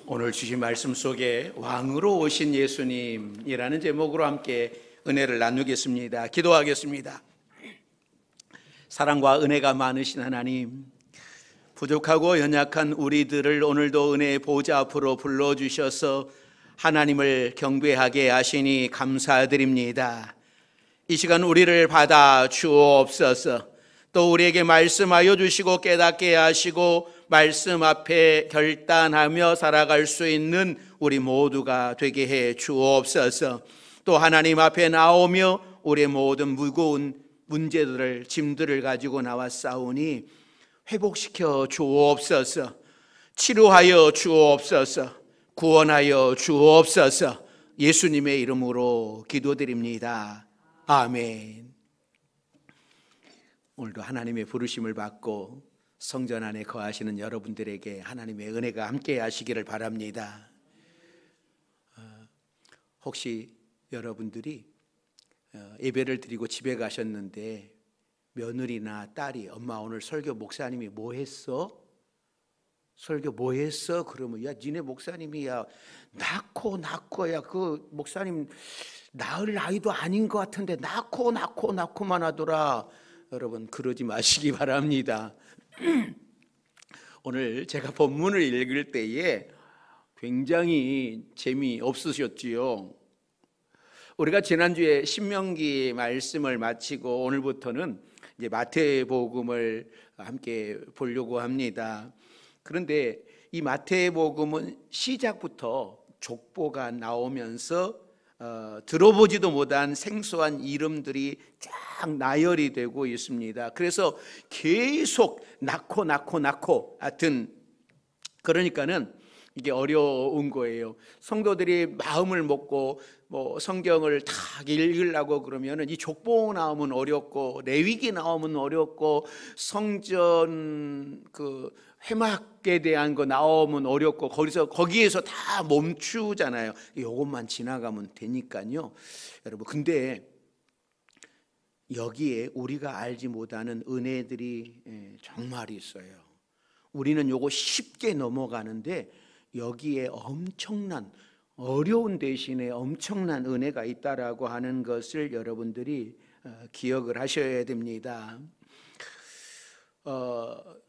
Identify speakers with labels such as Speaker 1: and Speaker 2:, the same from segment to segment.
Speaker 1: 오늘 주신 말씀 속에 왕으로 오신 예수님이라는 제목으로 함께 은혜를 나누겠습니다. 기도하겠습니다. 사랑과 은혜가 많으신 하나님, 부족하고 연약한 우리들을 오늘도 은혜의 보좌 앞으로 불러주셔서 하나님을 경배하게 하시니 감사드립니다. 이 시간 우리를 받아 주옵소서. 또 우리에게 말씀하여 주시고 깨닫게 하시고 말씀 앞에 결단하며 살아갈 수 있는 우리 모두가 되게 해 주옵소서. 또 하나님 앞에 나오며 우리의 모든 무거운 문제들을, 짐들을 가지고 나왔사오니 회복시켜 주옵소서. 치료하여 주옵소서. 구원하여 주옵소서. 예수님의 이름으로 기도드립니다. 아멘. 오늘도 하나님의 부르심을 받고 성전 안에 거하시는 여러분들에게 하나님의 은혜가 함께 하시기를 바랍니다. 혹시 여러분들이 예배를 드리고 집에 가셨는데 며느리나 딸이 엄마 오늘 설교 목사님이 뭐 했어? 설교 뭐 했어? 그러면 야 니네 목사님이 야 낳고 야 그 목사님 낳을 나이도 아닌 것 같은데 낳고만 하더라. 여러분 그러지 마시기 바랍니다. 오늘 제가 본문을 읽을 때에 굉장히 재미없으셨지요. 우리가 지난주에 신명기 말씀을 마치고 오늘부터는 이제 마태복음을 함께 보려고 합니다. 그런데 이 마태복음은 시작부터 족보가 나오면서 들어보지도 못한 생소한 이름들이 쫙 나열이 되고 있습니다. 그래서 계속 낳고 하여튼 그러니까는 이게 어려운 거예요. 성도들이 마음을 먹고 뭐 성경을 다 읽으려고 그러면은 이 족보 나오면 어렵고 레위기 나오면 어렵고 성전 그 회막에 대한 거 나오면 어렵고 거기에서 다 멈추잖아요. 이것만 지나가면 되니까요. 여러분 근데 여기에 우리가 알지 못하는 은혜들이 정말 있어요. 우리는 요거 쉽게 넘어가는데 여기에 엄청난 어려운 대신에 엄청난 은혜가 있다라고 하는 것을 여러분들이 기억을 하셔야 됩니다.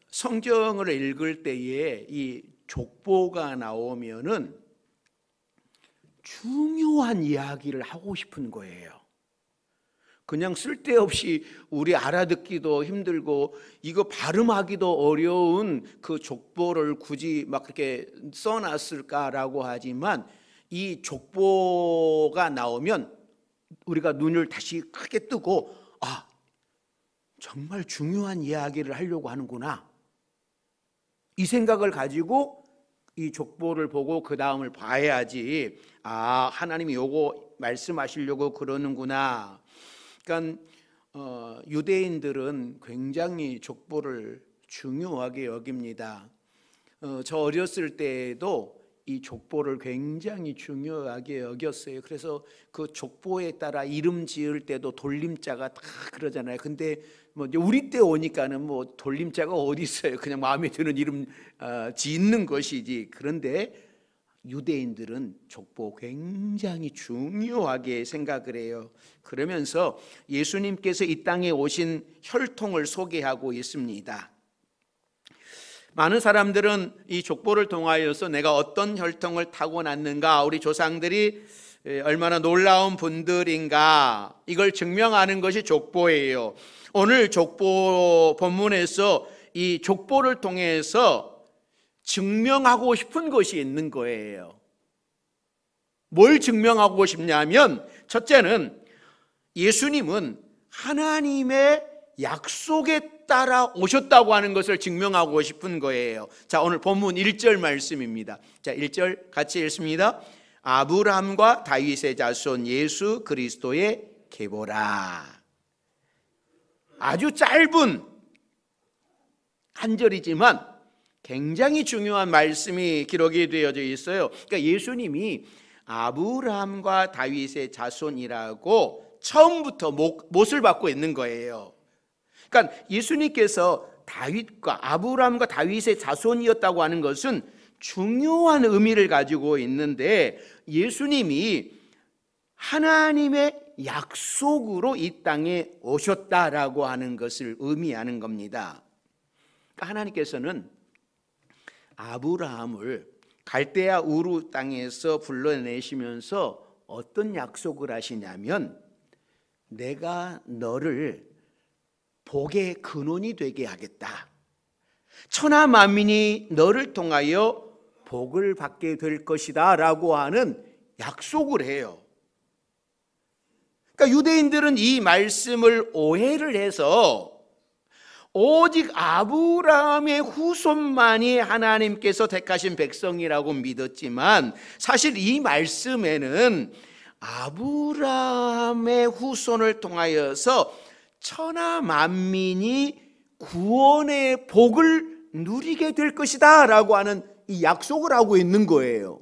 Speaker 1: 성경을 읽을 때에 이 족보가 나오면은 중요한 이야기를 하고 싶은 거예요. 그냥 쓸데없이 우리 알아듣기도 힘들고 이거 발음하기도 어려운 그 족보를 굳이 막 그렇게 써놨을까라고 하지만 이 족보가 나오면 우리가 눈을 다시 크게 뜨고 아, 정말 중요한 이야기를 하려고 하는구나. 이 생각을 가지고 이 족보를 보고 그 다음을 봐야지 아, 하나님이 요거 말씀하시려고 그러는구나. 그러니까 유대인들은 굉장히 족보를 중요하게 여깁니다. 저 어렸을 때에도 이 족보를 굉장히 중요하게 여겼어요. 그래서 그 족보에 따라 이름 지을 때도 돌림자가 다 그러잖아요. 근데 뭐 이제 우리 때 오니까는 뭐 돌림자가 어디 있어요? 그냥 마음에 드는 이름 짓는 것이지. 그런데 유대인들은 족보 굉장히 중요하게 생각을 해요. 그러면서 예수님께서 이 땅에 오신 혈통을 소개하고 있습니다. 많은 사람들은 이 족보를 통하여서 내가 어떤 혈통을 타고났는가, 우리 조상들이 얼마나 놀라운 분들인가, 이걸 증명하는 것이 족보예요. 오늘 족보 본문에서 이 족보를 통해서 증명하고 싶은 것이 있는 거예요. 뭘 증명하고 싶냐면 첫째는 예수님은 하나님의 약속에 따라 오셨다고 하는 것을 증명하고 싶은 거예요. 자, 오늘 본문 1절 말씀입니다. 자, 1절 같이 읽습니다. 아브라함과 다윗의 자손 예수 그리스도의 계보라. 아주 짧은 한 절이지만 굉장히 중요한 말씀이 기록이 되어져 있어요. 그러니까 예수님이 아브라함과 다윗의 자손이라고 처음부터 못을 받고 있는 거예요. 그러니까 예수님께서 다윗과 아브라함과 다윗의 자손이었다고 하는 것은 중요한 의미를 가지고 있는데, 예수님이 하나님의 약속으로 이 땅에 오셨다라고 하는 것을 의미하는 겁니다. 그러니까 하나님께서는 아브라함을 갈대아 우르 땅에서 불러내시면서 어떤 약속을 하시냐면, 내가 너를 복의 근원이 되게 하겠다. 천하 만민이 너를 통하여 복을 받게 될 것이다 라고 하는 약속을 해요. 그러니까 유대인들은 이 말씀을 오해를 해서 오직 아브라함의 후손만이 하나님께서 택하신 백성이라고 믿었지만, 사실 이 말씀에는 아브라함의 후손을 통하여서 천하 만민이 구원의 복을 누리게 될 것이다 라고 하는 이 약속을 하고 있는 거예요.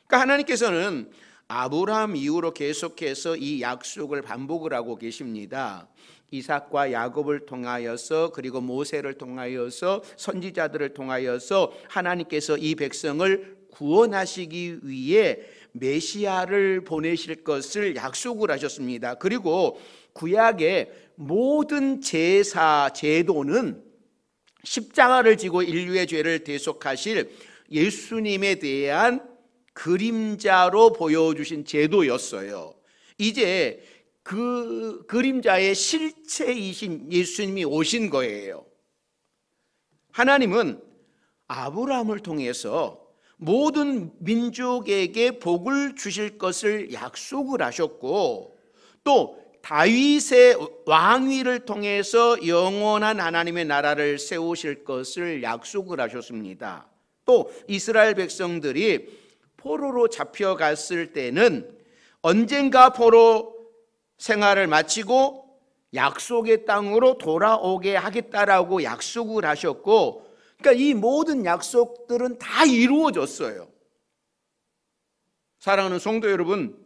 Speaker 1: 그러니까 하나님께서는 아브라함 이후로 계속해서 이 약속을 반복을 하고 계십니다. 이삭과 야곱을 통하여서, 그리고 모세를 통하여서, 선지자들을 통하여서 하나님께서 이 백성을 구원하시기 위해 메시아를 보내실 것을 약속을 하셨습니다. 그리고 구약의 모든 제사, 제도는 십자가를 지고 인류의 죄를 대속하실 예수님에 대한 그림자로 보여주신 제도였어요. 이제 그 그림자의 실체이신 예수님이 오신 거예요. 하나님은 아브라함을 통해서 모든 민족에게 복을 주실 것을 약속을 하셨고, 또 다윗의 왕위를 통해서 영원한 하나님의 나라를 세우실 것을 약속을 하셨습니다. 또 이스라엘 백성들이 포로로 잡혀갔을 때는 언젠가 포로 생활을 마치고 약속의 땅으로 돌아오게 하겠다라고 약속을 하셨고, 그러니까 이 모든 약속들은 다 이루어졌어요. 사랑하는 성도 여러분,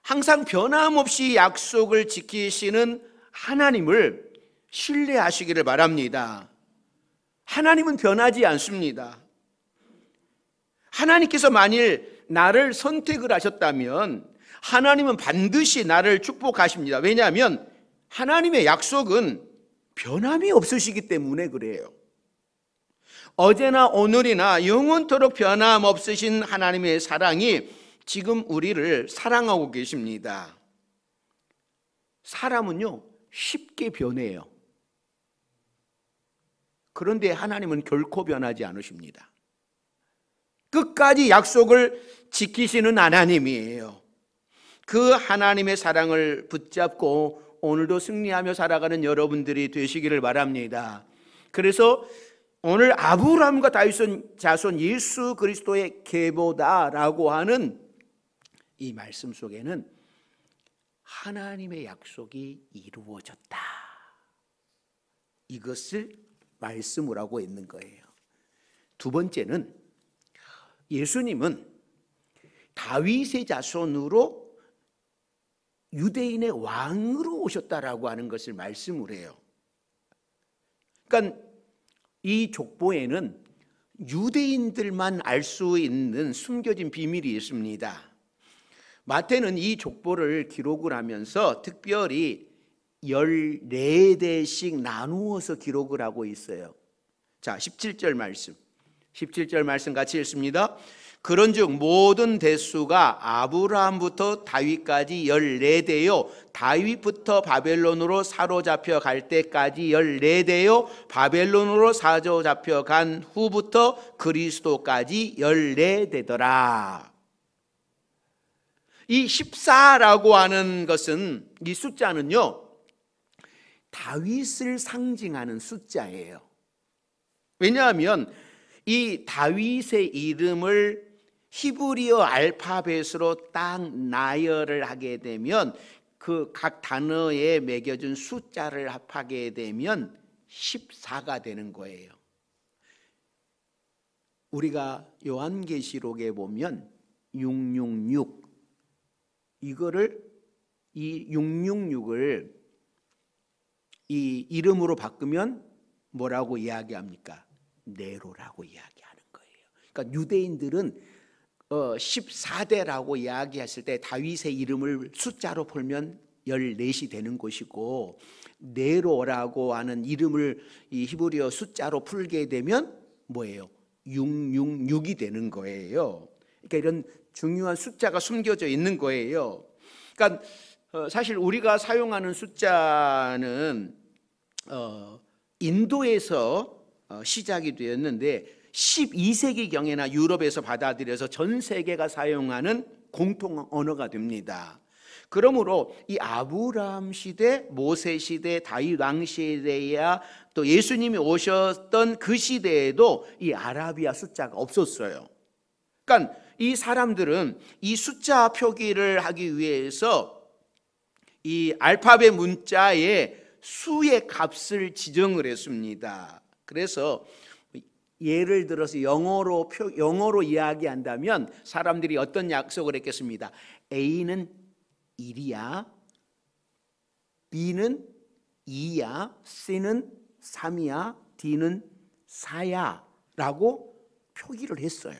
Speaker 1: 항상 변함없이 약속을 지키시는 하나님을 신뢰하시기를 바랍니다. 하나님은 변하지 않습니다. 하나님께서 만일 나를 선택을 하셨다면 하나님은 반드시 나를 축복하십니다. 왜냐하면 하나님의 약속은 변함이 없으시기 때문에 그래요. 어제나 오늘이나 영원토록 변함없으신 하나님의 사랑이 지금 우리를 사랑하고 계십니다. 사람은요, 쉽게 변해요. 그런데 하나님은 결코 변하지 않으십니다. 끝까지 약속을 지키시는 하나님이에요. 그 하나님의 사랑을 붙잡고 오늘도 승리하며 살아가는 여러분들이 되시기를 바랍니다. 그래서 오늘 아브라함과 다윗 자손 예수 그리스도의 계보다라고 하는 이 말씀 속에는 하나님의 약속이 이루어졌다, 이것을 말씀을 하고 있는 거예요. 두 번째는 예수님은 다윗의 자손으로 유대인의 왕으로 오셨다라고 하는 것을 말씀을 해요. 그러니까 이 족보에는 유대인들만 알 수 있는 숨겨진 비밀이 있습니다. 마태는 이 족보를 기록을 하면서 특별히 14대씩 나누어서 기록을 하고 있어요. 자, 17절 말씀 같이 읽습니다. 그런즉 모든 대수가 아브라함부터 다윗까지 14대요 다윗부터 바벨론으로 사로잡혀 갈 때까지 14대요 바벨론으로 사로잡혀 간 후부터 그리스도까지 14대더라. 이 14라고 하는 것은, 이 숫자는요, 다윗을 상징하는 숫자예요. 왜냐하면 이 다윗의 이름을 히브리어 알파벳으로 딱 나열을 하게 되면 그 각 단어에 매겨준 숫자를 합하게 되면 14가 되는 거예요. 우리가 요한계시록에 보면 666, 이거를 이 666을 이 이름으로 바꾸면 뭐라고 이야기합니까? 네로라고 이야기하는 거예요. 그러니까 유대인들은 14대라고 이야기했을 때 다윗의 이름을 숫자로 풀면 14이 되는 것이고, 네로라고 하는 이름을 이 히브리어 숫자로 풀게 되면 뭐예요? 666이 되는 거예요. 그러니까 이런 중요한 숫자가 숨겨져 있는 거예요. 그러니까 사실 우리가 사용하는 숫자는 인도에서 시작이 되었는데 12세기경에나 유럽에서 받아들여서 전 세계가 사용하는 공통 언어가 됩니다. 그러므로 이 아브라함 시대, 모세 시대, 다윗 왕 시대야 또 예수님이 오셨던 그 시대에도 이 아라비아 숫자가 없었어요. 그러니까 이 사람들은 이 숫자 표기를 하기 위해서 이 알파벳 문자의 수의 값을 지정을 했습니다. 그래서 예를 들어서 영어로 이야기한다면 사람들이 어떤 약속을 했겠습니다. A는 1이야, B는 2야, C는 3이야, D는 4야 라고 표기를 했어요.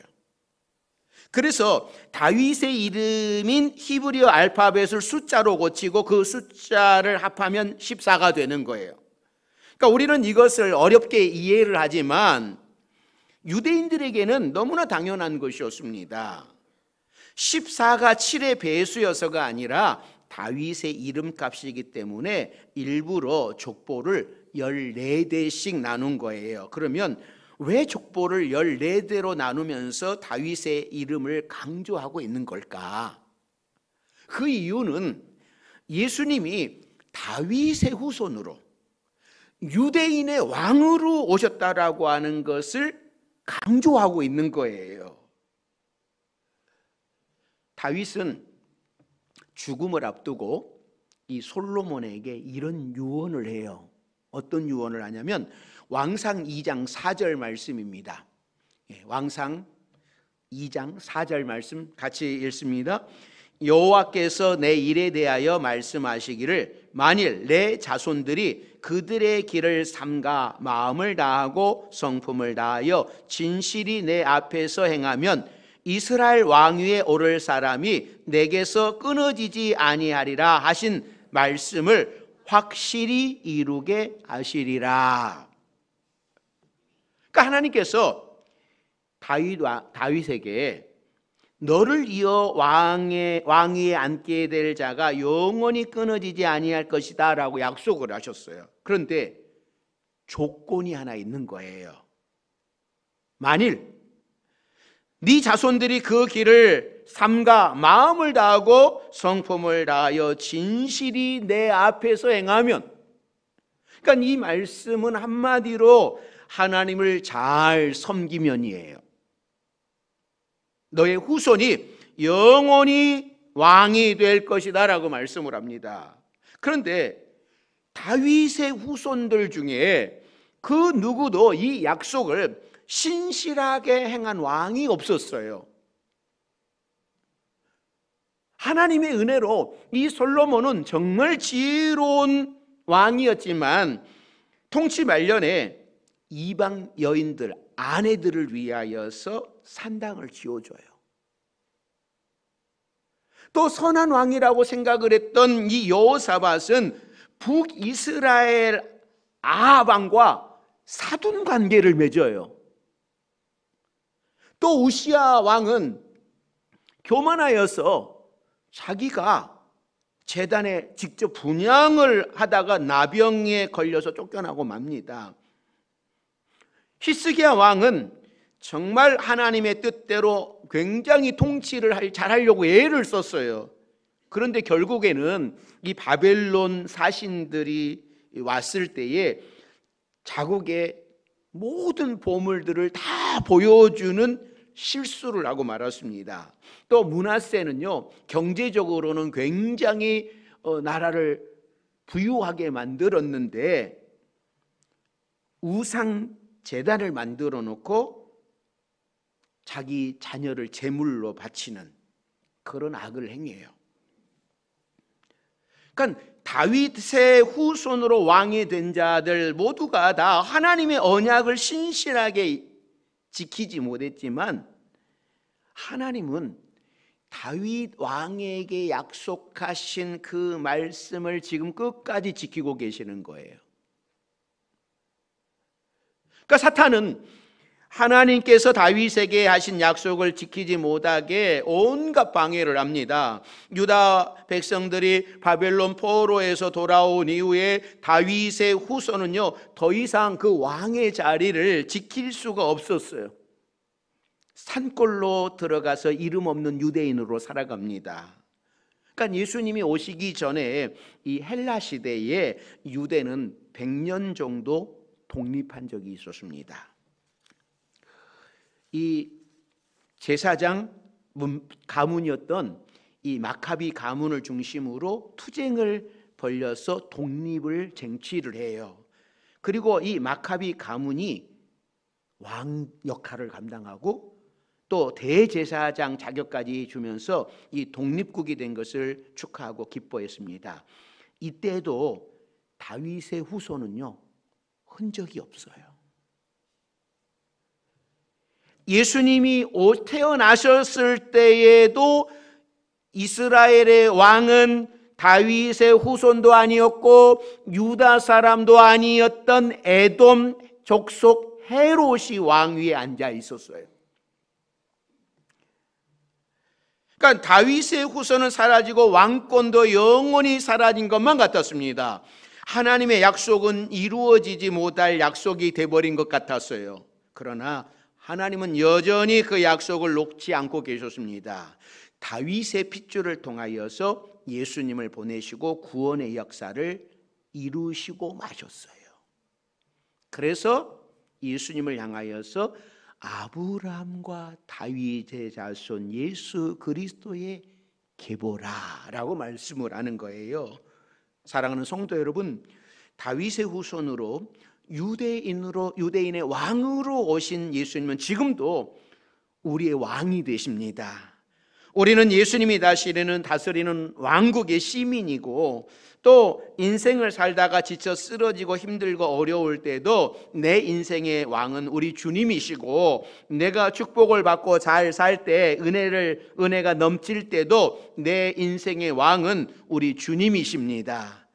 Speaker 1: 그래서 다윗의 이름인 히브리어 알파벳을 숫자로 고치고 그 숫자를 합하면 14가 되는 거예요. 그러니까 우리는 이것을 어렵게 이해를 하지만 유대인들에게는 너무나 당연한 것이었습니다. 14가 7의 배수여서가 아니라 다윗의 이름값이기 때문에 일부러 족보를 14대씩 나눈 거예요. 그러면 왜 족보를 14대로 나누면서 다윗의 이름을 강조하고 있는 걸까? 그 이유는 예수님이 다윗의 후손으로 유대인의 왕으로 오셨다라고 하는 것을 강조하고 있는 거예요. 다윗은 죽음을 앞두고 이 솔로몬에게 이런 유언을 해요. 어떤 유언을 하냐면 왕상 2장 4절 말씀입니다. 왕상 2장 4절 말씀 같이 읽습니다. 여호와께서 내 일에 대하여 말씀하시기를 만일 내 자손들이 그들의 길을 삼가 마음을 다하고 성품을 다하여 진실이 내 앞에서 행하면 이스라엘 왕위에 오를 사람이 내게서 끊어지지 아니하리라 하신 말씀을 확실히 이루게 하시리라. 그러니까 하나님께서 다윗에게 너를 이어 왕위에 앉게 될 자가 영원히 끊어지지 아니할 것이다 라고 약속을 하셨어요. 그런데 조건이 하나 있는 거예요. 만일 네 자손들이 그 길을 삼가 마음을 다하고 성품을 다하여 진실이 내 앞에서 행하면, 그러니까 이 말씀은 한마디로 하나님을 잘 섬기면이에요. 너의 후손이 영원히 왕이 될 것이다 라고 말씀을 합니다. 그런데 다윗의 후손들 중에 그 누구도 이 약속을 신실하게 행한 왕이 없었어요. 하나님의 은혜로 이 솔로몬은 정말 지혜로운 왕이었지만 통치 말년에 이방 여인들, 아내들을 위하여서 산당을 지어줘요. 또 선한 왕이라고 생각을 했던 이 여호사밧은 북이스라엘 아합 왕과 사돈 관계를 맺어요. 또 우시야 왕은 교만하여서 자기가 제단에 직접 분향을 하다가 나병에 걸려서 쫓겨나고 맙니다. 히스기야 왕은 정말 하나님의 뜻대로 굉장히 통치를 잘하려고 애를 썼어요. 그런데 결국에는 이 바벨론 사신들이 왔을 때에 자국의 모든 보물들을 다 보여주는 실수를 하고 말았습니다. 또 므낫세는요, 경제적으로는 굉장히 나라를 부유하게 만들었는데 우상 제단을 만들어 놓고 자기 자녀를 제물로 바치는 그런 악을 행해요. 그러니까 다윗의 후손으로 왕이 된 자들 모두가 다 하나님의 언약을 신실하게 지키지 못했지만 하나님은 다윗 왕에게 약속하신 그 말씀을 지금 끝까지 지키고 계시는 거예요. 그러니까 사탄은 하나님께서 다윗에게 하신 약속을 지키지 못하게 온갖 방해를 합니다. 유다 백성들이 바벨론 포로에서 돌아온 이후에 다윗의 후손은요, 더 이상 그 왕의 자리를 지킬 수가 없었어요. 산골로 들어가서 이름 없는 유대인으로 살아갑니다. 그러니까 예수님이 오시기 전에 이 헬라 시대에 유대는 100년 정도 독립한 적이 있었습니다. 이 제사장 가문이었던 이 마카비 가문을 중심으로 투쟁을 벌여서 독립을 쟁취를 해요. 그리고 이 마카비 가문이 왕 역할을 감당하고 또 대제사장 자격까지 주면서 이 독립국이 된 것을 축하하고 기뻐했습니다. 이때도 다윗의 후손은요, 흔적이 없어요. 예수님이 태어나셨을 때에도 이스라엘의 왕은 다윗의 후손도 아니었고 유다 사람도 아니었던 에돔 족속 헤롯이 왕위에 앉아 있었어요. 그러니까 다윗의 후손은 사라지고 왕권도 영원히 사라진 것만 같았습니다. 하나님의 약속은 이루어지지 못할 약속이 돼버린 것 같았어요. 그러나 하나님은 여전히 그 약속을 놓지 않고 계셨습니다. 다윗의 핏줄을 통하여서 예수님을 보내시고 구원의 역사를 이루시고 마셨어요. 그래서 예수님을 향하여서 아브라함과 다윗의 자손 예수 그리스도의 계보라라고 말씀을 하는 거예요. 사랑하는 성도 여러분, 다윗의 후손으로 유대인의 왕으로 오신 예수님은 지금도 우리의 왕이 되십니다. 우리는 예수님이 다스리는 왕국의 시민이고 또 인생을 살다가 지쳐 쓰러지고 힘들고 어려울 때도 내 인생의 왕은 우리 주님이시고 내가 축복을 받고 잘 살 때 은혜가 넘칠 때도 내 인생의 왕은 우리 주님이십니다.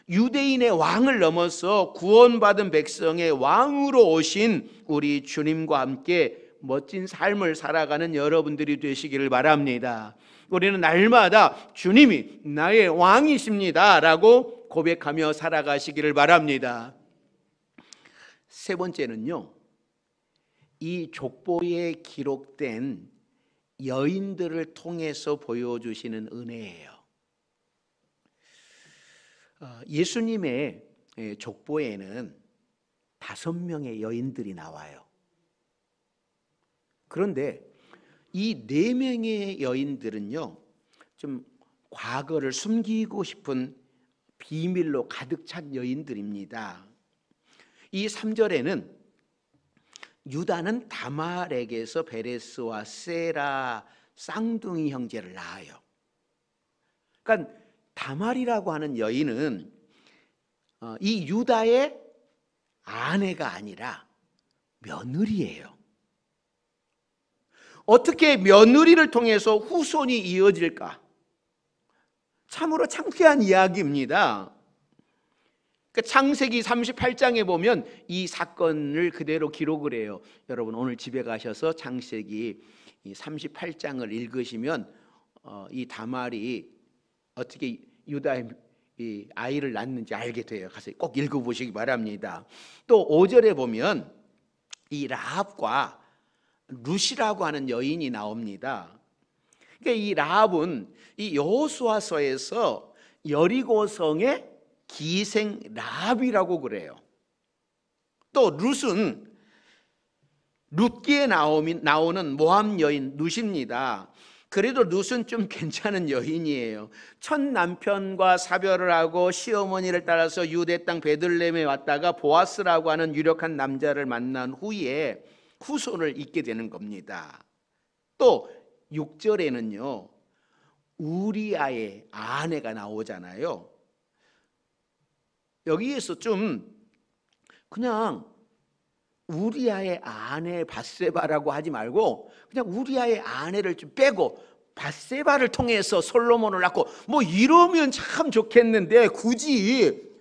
Speaker 1: 유대인의 왕을 넘어서 구원받은 백성의 왕으로 오신 우리 주님과 함께 멋진 삶을 살아가는 여러분들이 되시기를 바랍니다. 우리는 날마다 주님이 나의 왕이십니다 라고 고백하며 살아가시기를 바랍니다. 세 번째는요, 이 족보에 기록된 여인들을 통해서 보여주시는 은혜예요. 예수님의 족보에는 5명의 여인들이 나와요. 그런데 이 4명의 여인들은요, 좀 과거를 숨기고 싶은 비밀로 가득 찬 여인들입니다. 이 3절에는 유다는 다말에게서 베레스와 세라 쌍둥이 형제를 낳아요. 그러니까 다말이라고 하는 여인은 이 유다의 아내가 아니라 며느리예요. 어떻게 며느리를 통해서 후손이 이어질까? 참으로 창피한 이야기입니다. 창세기 38장에 보면 이 사건을 그대로 기록을 해요. 여러분 오늘 집에 가셔서 창세기 38장을 읽으시면 이 다말이 어떻게 유다의 이 아이를 낳는지 알게 돼요. 가서 꼭 읽어보시기 바랍니다. 또 5절에 보면 이 라합과 룻이라고 하는 여인이 나옵니다. 그러니까 이 라합은 이 여호수아서에서 여리고성의 기생 라합이라고 그래요. 또 룻은 룻기에 나오는 모함 여인 룻입니다. 그래도 룻은 좀 괜찮은 여인이에요. 첫 남편과 사별을 하고 시어머니를 따라서 유대 땅 베들레헴에 왔다가 보아스라고 하는 유력한 남자를 만난 후에 후손을 잇게 되는 겁니다. 또 6절에는요 우리아의 아내가 나오잖아요. 여기에서 좀 그냥 우리아의 아내 밧세바라고 하지 말고 그냥 우리아의 아내를 좀 빼고 밧세바를 통해서 솔로몬을 낳고 뭐 이러면 참 좋겠는데 굳이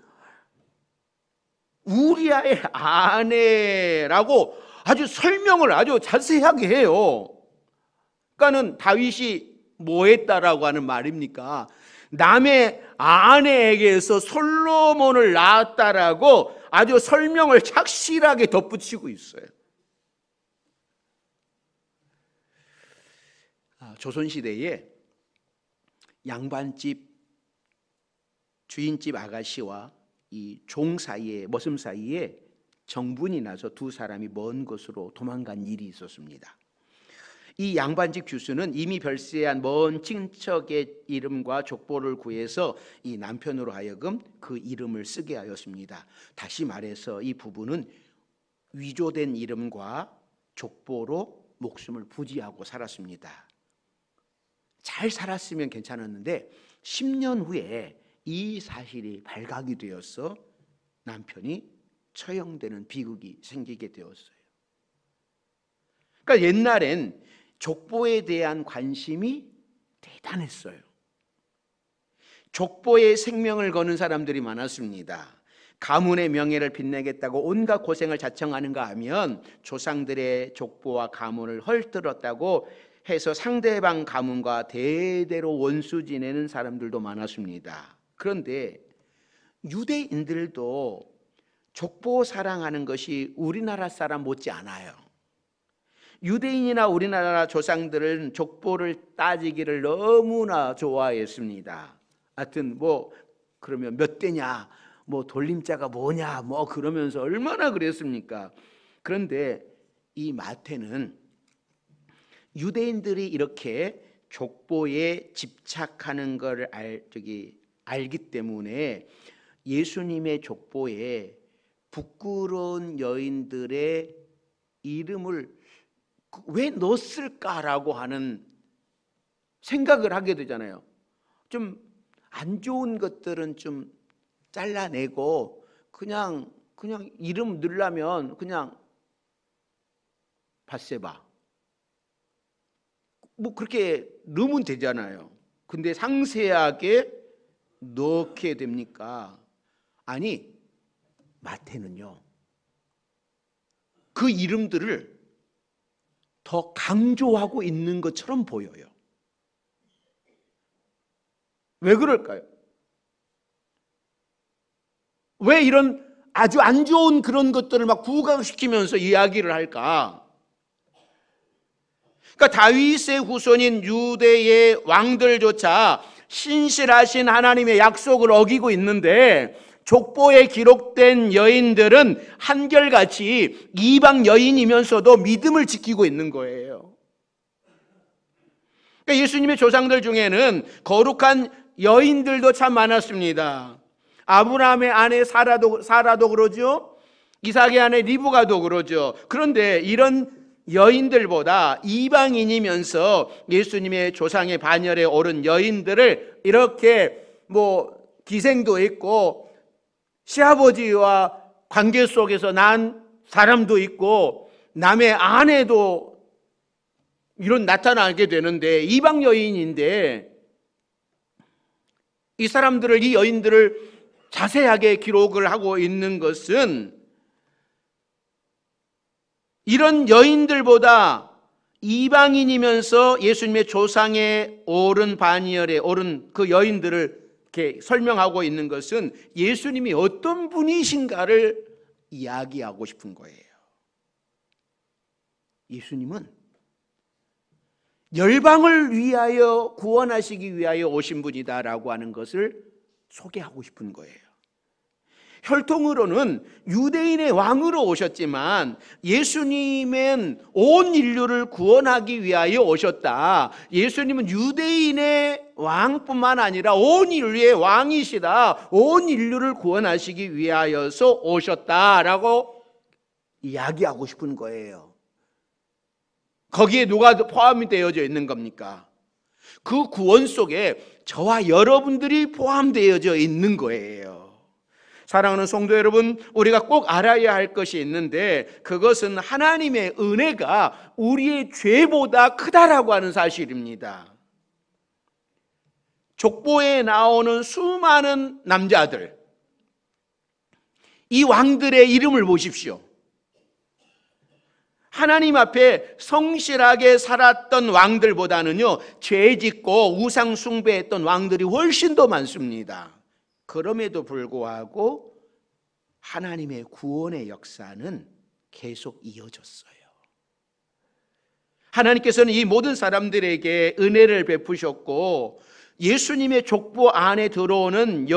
Speaker 1: 우리아의 아내라고 아주 설명을 아주 자세하게 해요. 그러니까는 다윗이 뭐 했다라고 하는 말입니까? 남의 아내에게서 솔로몬을 낳았다라고 아주 설명을 착실하게 덧붙이고 있어요. 조선시대에 양반집 주인집 아가씨와 이 종 사이에 머슴 사이에 정분이 나서 두 사람이 먼 곳으로 도망간 일이 있었습니다. 이 양반집 규수는 이미 별세한 먼 친척의 이름과 족보를 구해서 이 남편으로 하여금 그 이름을 쓰게 하였습니다. 다시 말해서 이 부부는 위조된 이름과 족보로 목숨을 부지하고 살았습니다. 잘 살았으면 괜찮았는데 10년 후에 이 사실이 발각이 되어서 남편이 처형되는 비극이 생기게 되었어요. 그러니까 옛날엔 족보에 대한 관심이 대단했어요. 족보에 생명을 거는 사람들이 많았습니다. 가문의 명예를 빛내겠다고 온갖 고생을 자청하는가 하면 조상들의 족보와 가문을 헐뜯었다고 해서 상대방 가문과 대대로 원수 지내는 사람들도 많았습니다. 그런데 유대인들도 족보 사랑하는 것이 우리나라 사람 못지 않아요. 유대인이나 우리나라 조상들은 족보를 따지기를 너무나 좋아했습니다. 하여튼 뭐 그러면 몇 대냐, 뭐 돌림자가 뭐냐, 뭐 그러면서 얼마나 그랬습니까? 그런데 이 마태는 유대인들이 이렇게 족보에 집착하는 걸 알기 때문에 예수님의 족보에 부끄러운 여인들의 이름을 왜 넣었을까라고 하는 생각을 하게 되잖아요. 좀 안 좋은 것들은 좀 잘라내고 그냥 이름 넣으려면 그냥 밧세바 뭐 그렇게 넣으면 되잖아요. 근데 상세하게 넣게 됩니까? 아니, 마태는요 그 이름들을 더 강조하고 있는 것처럼 보여요. 왜 그럴까요? 왜 이런 아주 안 좋은 그런 것들을 막 부각시키면서 이야기를 할까? 그러니까 다윗의 후손인 유대의 왕들조차 신실하신 하나님의 약속을 어기고 있는데 족보에 기록된 여인들은 한결같이 이방 여인이면서도 믿음을 지키고 있는 거예요. 그러니까 예수님의 조상들 중에는 거룩한 여인들도 참 많았습니다. 아브라함의 아내 사라도 그러죠. 이삭의 아내 리브가도 그러죠. 그런데 이런 여인들보다 이방인이면서 예수님의 조상의 반열에 오른 여인들을 이렇게 뭐 기생도 있고 시아버지와 관계 속에서 난 사람도 있고 남의 아내도 이런 나타나게 되는데 이방 여인인데 이 사람들을 이 여인들을 자세하게 기록을 하고 있는 것은 이런 여인들보다 이방인이면서 예수님의 조상에 오른 반열에 오른 그 여인들을 이렇게 설명하고 있는 것은 예수님이 어떤 분이신가를 이야기하고 싶은 거예요. 예수님은 열방을 위하여 구원하시기 위하여 오신 분이다라고 하는 것을 소개하고 싶은 거예요. 혈통으로는 유대인의 왕으로 오셨지만 예수님은 온 인류를 구원하기 위하여 오셨다. 예수님은 유대인의 왕뿐만 아니라 온 인류의 왕이시다. 온 인류를 구원하시기 위하여서 오셨다라고 이야기하고 싶은 거예요. 거기에 누가 포함이 되어져 있는 겁니까? 그 구원 속에 저와 여러분들이 포함되어져 있는 거예요. 사랑하는 성도 여러분, 우리가 꼭 알아야 할 것이 있는데 그것은 하나님의 은혜가 우리의 죄보다 크다라고 하는 사실입니다. 족보에 나오는 수많은 남자들, 이 왕들의 이름을 보십시오. 하나님 앞에 성실하게 살았던 왕들보다는요, 죄짓고 우상 숭배했던 왕들이 훨씬 더 많습니다. 그럼에도 불구하고 하나님의 구원의 역사는 계속 이어졌어요. 하나님께서는 이 모든 사람들에게 은혜를 베푸셨고 예수님의 족보 안에 들어오는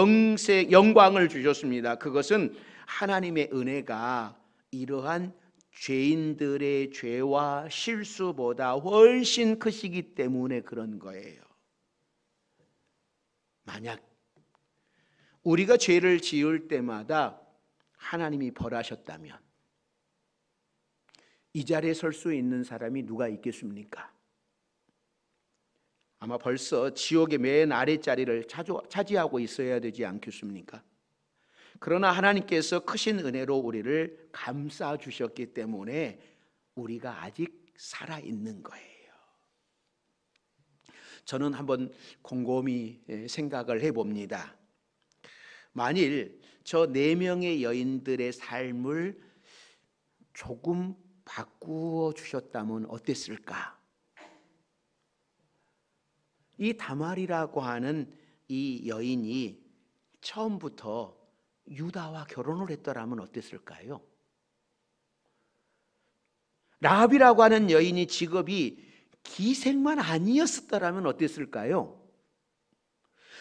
Speaker 1: 영광을 주셨습니다. 그것은 하나님의 은혜가 이러한 죄인들의 죄와 실수보다 훨씬 크시기 때문에 그런 거예요. 만약 우리가 죄를 지을 때마다 하나님이 벌하셨다면 이 자리에 설 수 있는 사람이 누가 있겠습니까? 아마 벌써 지옥의 맨 아랫자리를 차지하고 있어야 되지 않겠습니까? 그러나 하나님께서 크신 은혜로 우리를 감싸 주셨기 때문에 우리가 아직 살아있는 거예요. 저는 한번 곰곰이 생각을 해봅니다. 만일 저 4명의 여인들의 삶을 조금 바꾸어 주셨다면 어땠을까? 이 다말이라고 하는 이 여인이 처음부터 유다와 결혼을 했더라면 어땠을까요? 라합이라고 하는 여인이 직업이 기생만 아니었더라면 어땠을까요?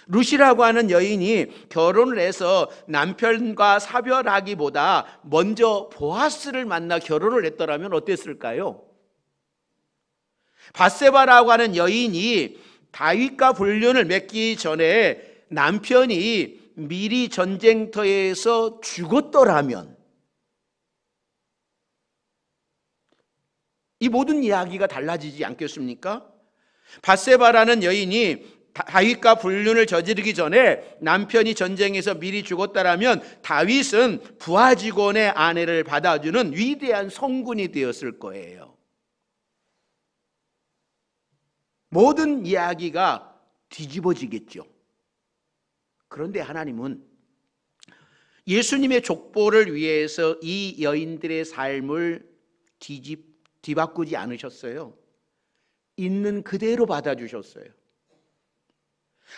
Speaker 1: 룻이라고 하는 여인이 결혼을 해서 남편과 사별하기보다 먼저 보아스를 만나 결혼을 했더라면 어땠을까요? 밧세바라고 하는 여인이 다윗과 불륜을 맺기 전에 남편이 미리 전쟁터에서 죽었더라면 이 모든 이야기가 달라지지 않겠습니까? 밧세바라는 여인이 다윗과 불륜을 저지르기 전에 남편이 전쟁에서 미리 죽었다라면 다윗은 부하 직원의 아내를 받아주는 위대한 성군이 되었을 거예요. 모든 이야기가 뒤집어지겠죠. 그런데 하나님은 예수님의 족보를 위해서 이 여인들의 삶을 뒤바꾸지 않으셨어요. 있는 그대로 받아주셨어요.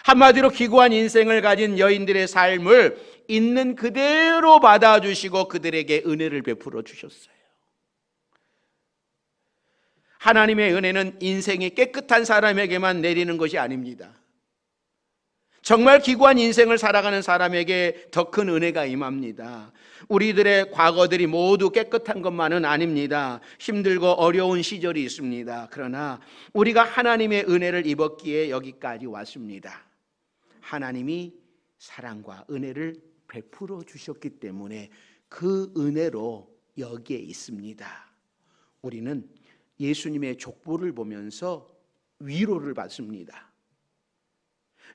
Speaker 1: 한마디로 기구한 인생을 가진 여인들의 삶을 있는 그대로 받아주시고 그들에게 은혜를 베풀어 주셨어요. 하나님의 은혜는 인생이 깨끗한 사람에게만 내리는 것이 아닙니다. 정말 기구한 인생을 살아가는 사람에게 더 큰 은혜가 임합니다. 우리들의 과거들이 모두 깨끗한 것만은 아닙니다. 힘들고 어려운 시절이 있습니다. 그러나 우리가 하나님의 은혜를 입었기에 여기까지 왔습니다. 하나님이 사랑과 은혜를 베풀어 주셨기 때문에 그 은혜로 여기에 있습니다. 우리는 예수님의 족보를 보면서 위로를 받습니다.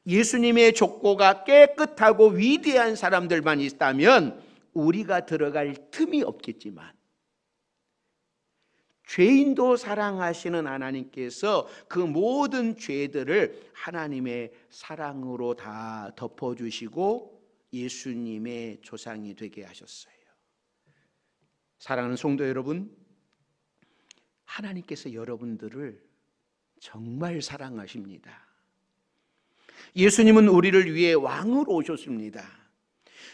Speaker 1: 예수님의 족보가 깨끗하고 위대한 사람들만 있다면 우리가 들어갈 틈이 없겠지만 죄인도 사랑하시는 하나님께서 그 모든 죄들을 하나님의 사랑으로 다 덮어주시고 예수님의 조상이 되게 하셨어요. 사랑하는 성도 여러분, 하나님께서 여러분들을 정말 사랑하십니다. 예수님은 우리를 위해 왕으로 오셨습니다.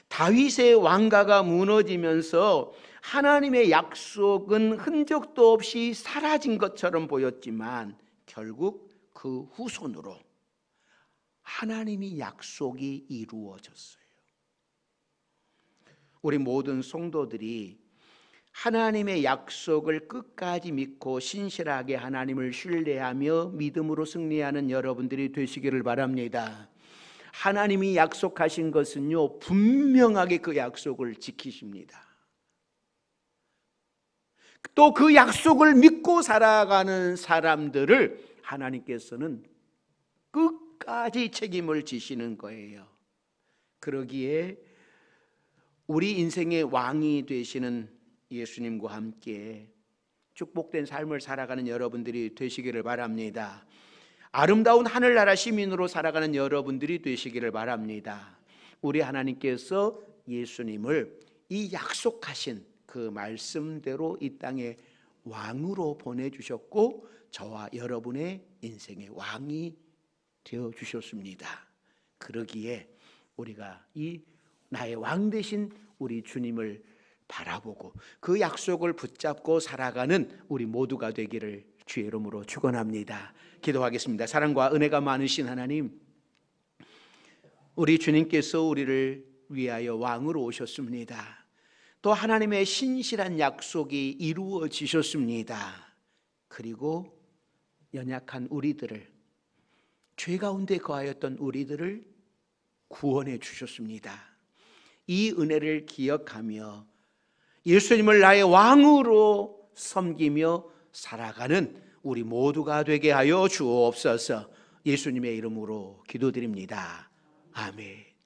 Speaker 1: 다윗의 왕가가 무너지면서 하나님의 약속은 흔적도 없이 사라진 것처럼 보였지만 결국 그 후손으로 하나님의 약속이 이루어졌어요. 우리 모든 성도들이 하나님의 약속을 끝까지 믿고 신실하게 하나님을 신뢰하며 믿음으로 승리하는 여러분들이 되시기를 바랍니다. 하나님이 약속하신 것은요, 분명하게 그 약속을 지키십니다. 또 그 약속을 믿고 살아가는 사람들을 하나님께서는 끝까지 책임을 지시는 거예요. 그러기에 우리 인생의 왕이 되시는 예수님과 함께 축복된 삶을 살아가는 여러분들이 되시기를 바랍니다. 아름다운 하늘나라 시민으로 살아가는 여러분들이 되시기를 바랍니다. 우리 하나님께서 예수님을 이 약속하신 그 말씀대로 이 땅에 왕으로 보내주셨고 저와 여러분의 인생의 왕이 되어주셨습니다. 그러기에 우리가 이 나의 왕 되신 우리 주님을 바라보고 그 약속을 붙잡고 살아가는 우리 모두가 되기를 주의 이름으로 축원합니다. 기도하겠습니다. 사랑과 은혜가 많으신 하나님, 우리 주님께서 우리를 위하여 왕으로 오셨습니다. 또 하나님의 신실한 약속이 이루어지셨습니다. 그리고 연약한 우리들을, 죄 가운데 거하였던 우리들을 구원해 주셨습니다. 이 은혜를 기억하며 예수님을 나의 왕으로 섬기며 살아가는 우리 모두가 되게 하여 주옵소서. 예수님의 이름으로 기도드립니다. 아멘.